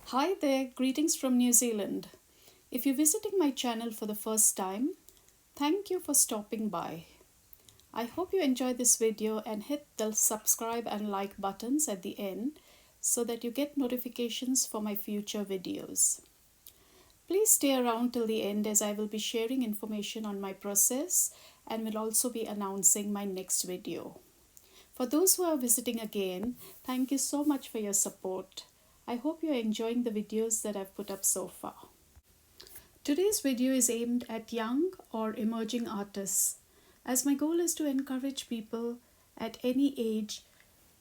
Hi there, greetings from New Zealand. If you're visiting my channel for the first time, thank you for stopping by. I hope you enjoy this video and hit the subscribe and like buttons at the end so that you get notifications for my future videos. Please stay around till the end as I will be sharing information on my process and will also be announcing my next video. For those who are visiting again, thank you so much for your support. I hope you're enjoying the videos that I've put up so far. Today's video is aimed at young or emerging artists, as my goal is to encourage people at any age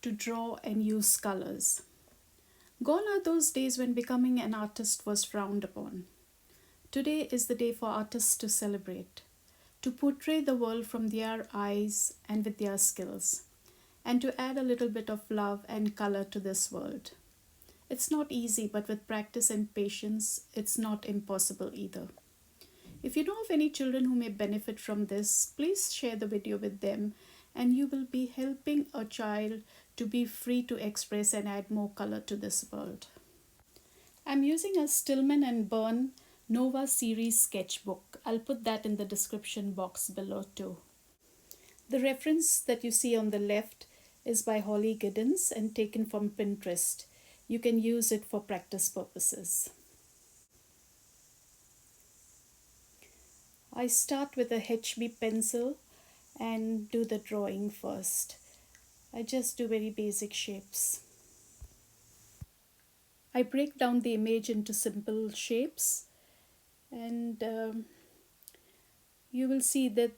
to draw and use colors. Gone are those days when becoming an artist was frowned upon. Today is the day for artists to celebrate, to portray the world from their eyes and with their skills, and to add a little bit of love and color to this world. It's not easy, but with practice and patience, it's not impossible either. If you know of any children who may benefit from this, please share the video with them and you will be helping a child to be free to express and add more color to this world. I'm using a Stillman and Birn Nova series sketchbook. I'll put that in the description box below too. The reference that you see on the left is by Holly Giddens and taken from Pinterest. You can use it for practice purposes. I start with a HB pencil and do the drawing first. I just do very basic shapes. I break down the image into simple shapes and you will see that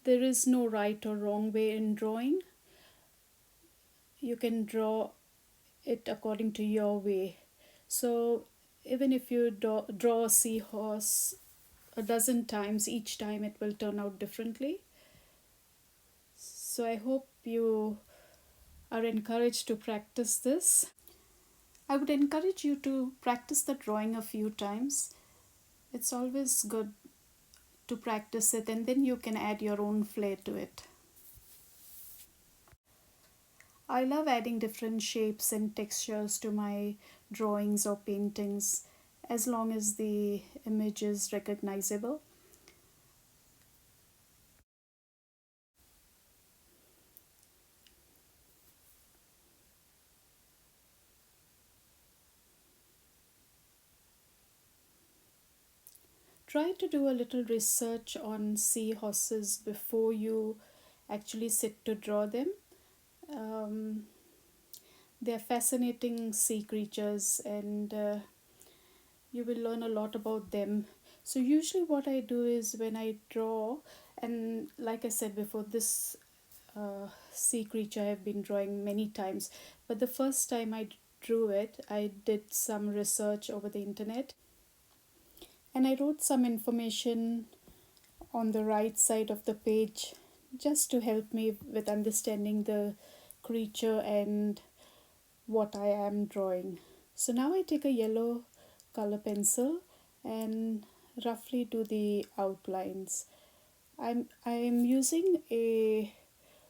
there is no right or wrong way in drawing. You can draw it according to your way. So even if you draw a seahorse a dozen times, each time it will turn out differently. So I hope you are encouraged to practice this. I would encourage you to practice the drawing a few times. It's always good to practice it and then you can add your own flair to it. I love adding different shapes and textures to my drawings or paintings as long as the image is recognizable. Try to do a little research on seahorses before you actually sit to draw them. They're fascinating sea creatures and you will learn a lot about them. So usually what I do is when I draw, and like I said before, this sea creature I've been drawing many times, but the first time I drew it, I did some research over the internet and I wrote some information on the right side of the page just to help me with understanding the creature and what I am drawing. So now I take a yellow color pencil and roughly do the outlines. I'm using a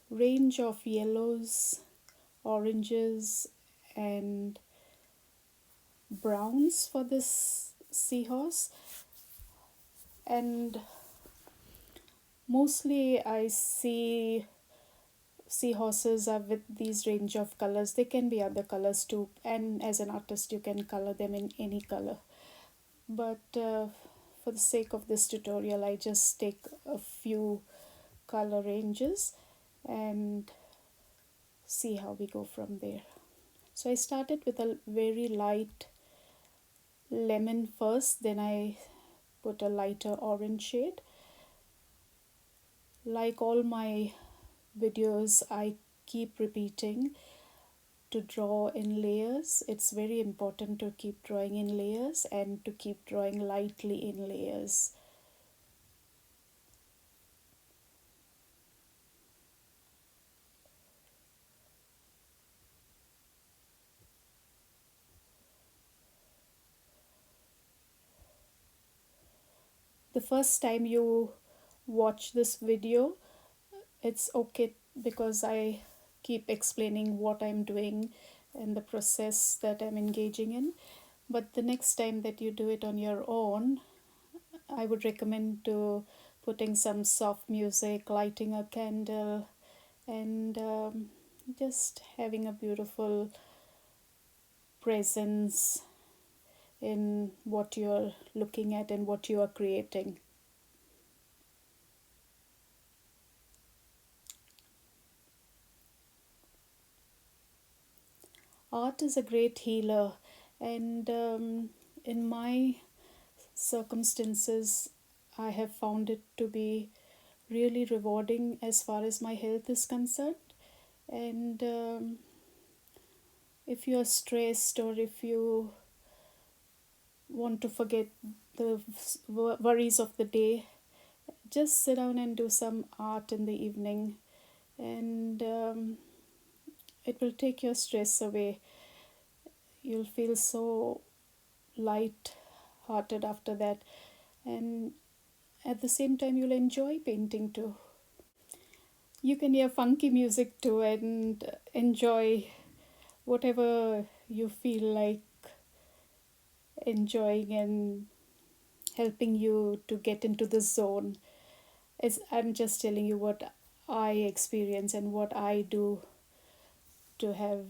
range of yellows, oranges and browns for this seahorse, and mostly I see seahorses are with these range of colors. They can be other colors too, and as an artist you can color them in any color, but for the sake of this tutorial I just take a few color ranges and see how we go from there. So I started with a very light lemon first, then I put a lighter orange shade. Like all my videos, I keep repeating to draw in layers. It's very important to keep drawing in layers and to keep drawing lightly in layers. The first time you watch this video, it's okay because I keep explaining what I'm doing and the process that I'm engaging in. But the next time that you do it on your own, I would recommend to putting some soft music, lighting a candle, and just having a beautiful presence in what you're looking at and what you are creating. Art is a great healer, and in my circumstances, I have found it to be really rewarding as far as my health is concerned. And if you are stressed, or if you want to forget the worries of the day, just sit down and do some art in the evening, and it will take your stress away. You'll feel so light hearted after that, and at the same time, you'll enjoy painting too. You can hear funky music too and enjoy whatever you feel like enjoying and helping you to get into the zone. Is I'm just telling you what I experience and what I do to have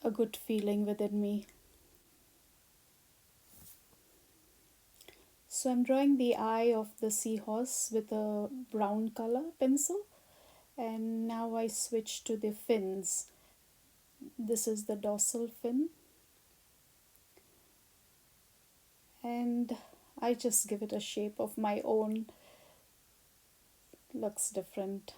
a good feeling within me. So I'm drawing the eye of the seahorse with a brown color pencil, and now I switch to the fins. This is the dorsal fin, and I just give it a shape of my own. Looks different.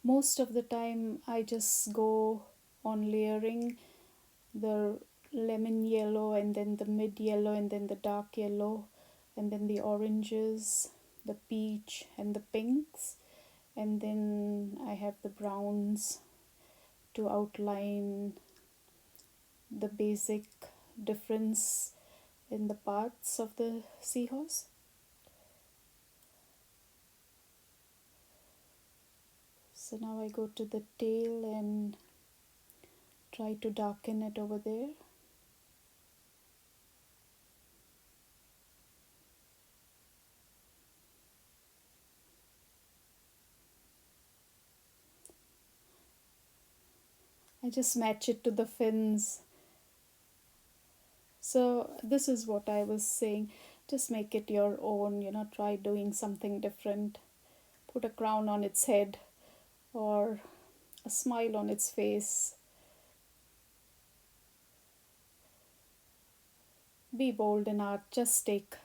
Most of the time I just go on layering the lemon yellow, and then the mid yellow, and then the dark yellow, and then the oranges, the peach, and the pinks, and then I have the browns to outline the basic difference in the parts of the seahorse. So now I go to the tail and try to darken it over there. I just match it to the fins. So this is what I was saying. Just make it your own, try doing something different. Put a crown on its head, or a smile on its face. Be bold in art. Just take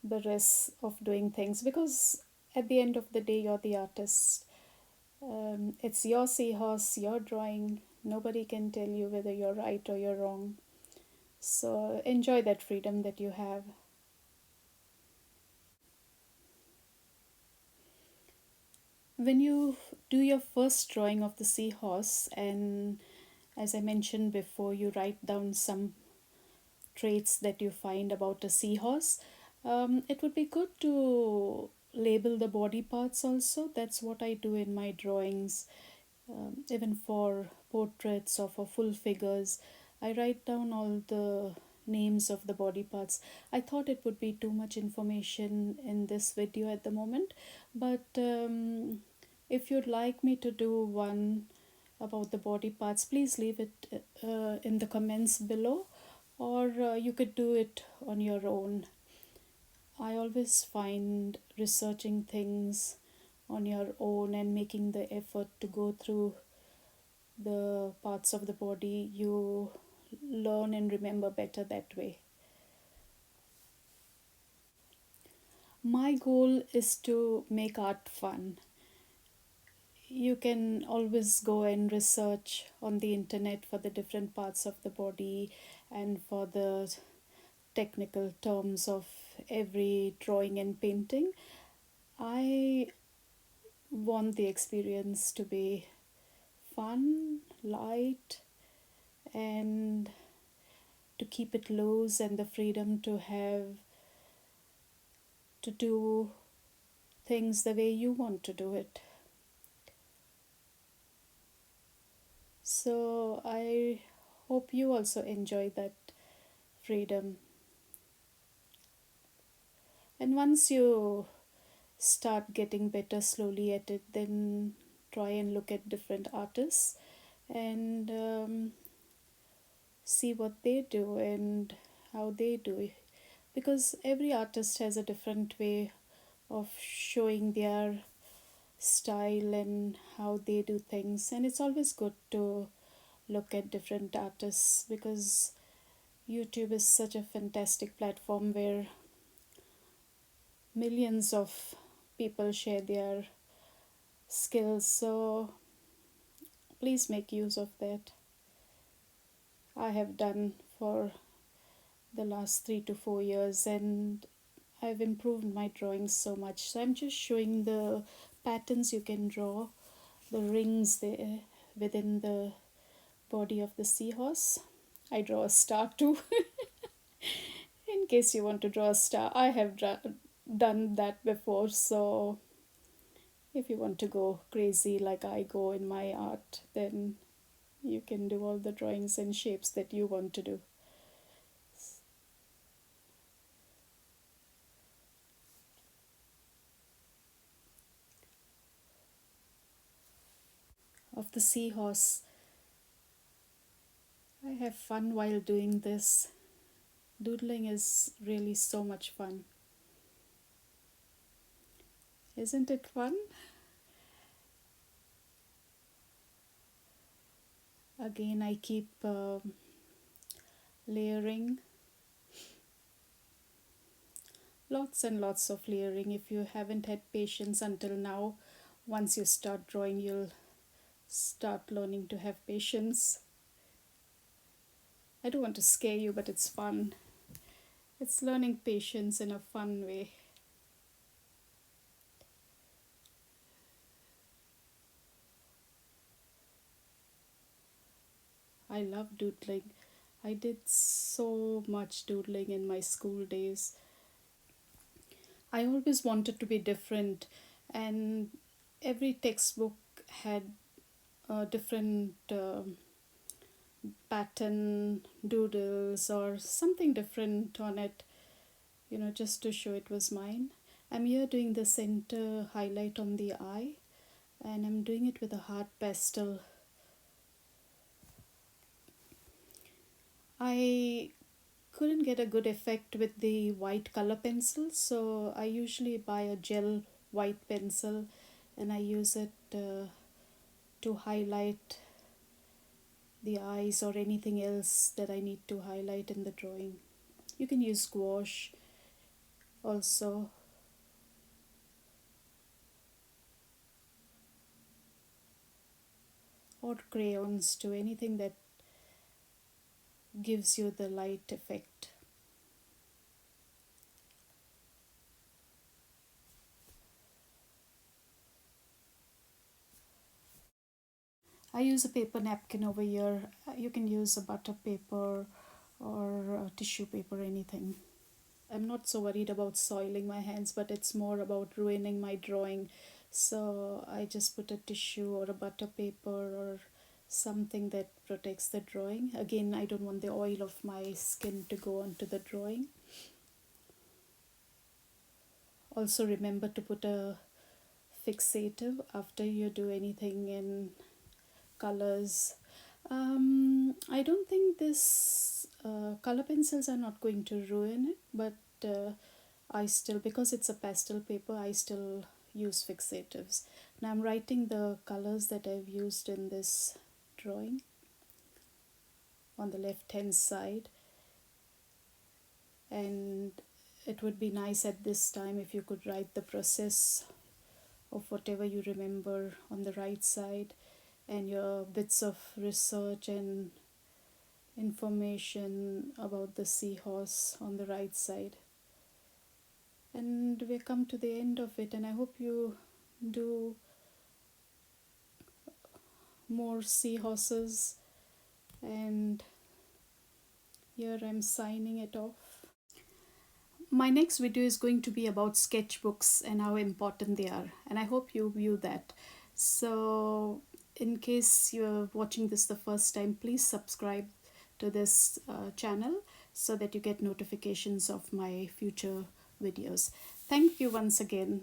the risk of doing things, because at the end of the day, you're the artist. It's your seahorse, your drawing. Nobody can tell you whether you're right or you're wrong. So enjoy that freedom that you have. When you do your first drawing of the seahorse, and as I mentioned before, you write down some traits that you find about a seahorse, it would be good to label the body parts also. That's what I do in my drawings. Even for portraits or for full figures, I write down all the names of the body parts. I thought it would be too much information in this video at the moment, but if you'd like me to do one about the body parts, please leave it in the comments below, or you could do it on your own. I always find researching things on your own and making the effort to go through the parts of the body, you learn and remember better that way. My goal is to make art fun. You can always go and research on the internet for the different parts of the body and for the technical terms of every drawing and painting. I want the experience to be fun, light, and to keep it loose, and the freedom to have to do things the way you want to do it. So I hope you also enjoy that freedom. And once you start getting better slowly at it, then try and look at different artists and see what they do and how they do it. Because every artist has a different way of showing their style and how they do things, and it's always good to look at different artists because YouTube is such a fantastic platform where millions of people share their skills. So please make use of that. I have done for the last 3 to 4 years, and I've improved my drawings so much. So I'm just showing the patterns you can draw, the rings there within the body of the seahorse. I draw a star too. In case you want to draw a star, I have done that before. So if you want to go crazy like I go in my art, then you can do all the drawings and shapes that you want to do. Of the seahorse, I have fun while doing this. Doodling is really so much fun. Isn't it fun? Again, I keep layering. Lots and lots of layering. If you haven't had patience until now, once you start drawing, you'll start learning to have patience. I don't want to scare you, but it's fun. It's learning patience in a fun way. I love doodling. I did so much doodling in my school days. I always wanted to be different, and every textbook had a different pattern doodles or something different on it, just to show it was mine. I'm here doing the center highlight on the eye, and I'm doing it with a hard pastel. I couldn't get a good effect with the white color pencil, so I usually buy a gel white pencil and I use it to highlight the eyes or anything else that I need to highlight in the drawing. You can use gouache also, or crayons too, anything that gives you the light effect. I use a paper napkin over here. You can use a butter paper or tissue paper, anything. I'm not so worried about soiling my hands, but it's more about ruining my drawing. So I just put a tissue or a butter paper or something that protects the drawing. Again, I don't want the oil of my skin to go onto the drawing. Also remember to put a fixative after you do anything in colors. I don't think this color pencils are not going to ruin it, but I still, because it's a pastel paper, I still use fixatives. Now I'm writing the colors that I've used in this drawing on the left hand side, and it would be nice at this time if you could write the process of whatever you remember on the right side, and your bits of research and information about the seahorse on the right side. And we come to the end of it, and I hope you do more seahorses and Here I'm signing it off. My next video is going to be about sketchbooks and how important they are, and I hope you view that. So in case you're watching this the first time, please subscribe to this channel so that you get notifications of my future videos. Thank you once again.